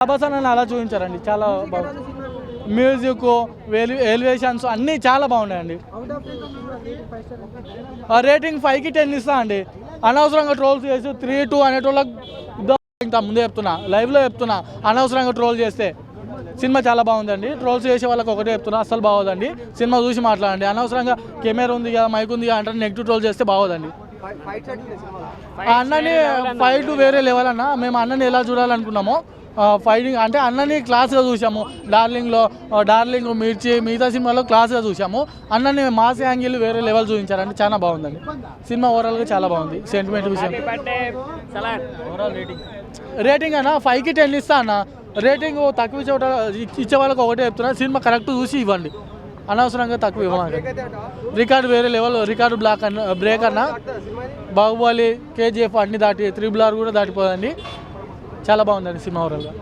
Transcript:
ప్రభాస్ అన్న అలా చూపించారండి, చాలా బాగుంది. మ్యూజిక్, ఎలివేషన్స్ అన్నీ చాలా బాగున్నాయండి. రేటింగ్ 5కి 10 ఇస్తా అండి. అనవసరంగా ట్రోల్స్ చేసి 3-2 అనేటోళ్ళకి ఇంకా ముందే చెప్తున్నా, లైవ్లో చెప్తున్నా, అనవసరంగా ట్రోల్ చేస్తే సినిమా చాలా బాగుందండి. ట్రోల్స్ చేసే వాళ్ళకి ఒకటే చెప్తున్నా, అస్సలు బాగోదండి. సినిమా చూసి మాట్లాడండి. అనవసరంగా కెమెరా ఉంది కదా, మైక్ ఉంది కదా అంటే నెగిటివ్ ట్రోల్ చేస్తే బాగోదండి. అన్నని ఫైట్ వేరే లెవెల్ అన్న. మేము అన్నని ఎలా చూడాలనుకున్నామో ఫైటింగ్ అంటే అన్నని క్లాస్గా చూసాము. డార్లింగ్, మిర్చి, మిగతా సినిమాలో క్లాస్గా చూసాము. అన్నని మాస్ యాంగిల్ వేరే లెవెల్ చూపించారండి, చాలా బాగుందండి. సినిమా ఓవరాల్గా చాలా బాగుంది. సెంటిమెంట్ విషయం రేటింగ్ అన్న 5కి 10 ఇస్తా అన్న. రేటింగ్ తక్కువ ఇచ్చే వాళ్ళకి ఒకటే చెప్తున్నా, సినిమా కరెక్ట్ చూసి ఇవ్వండి, అనవసరంగా తక్కువ ఇవ్వమండి. రికార్డు వేరే లెవెల్, రికార్డు బ్రేక్ అన్న. బాహుబలి, KGF అన్ని దాటి RRR కూడా దాటిపోదండి. చాలా బాగుందండి సినిమా ఓవరాల్గా.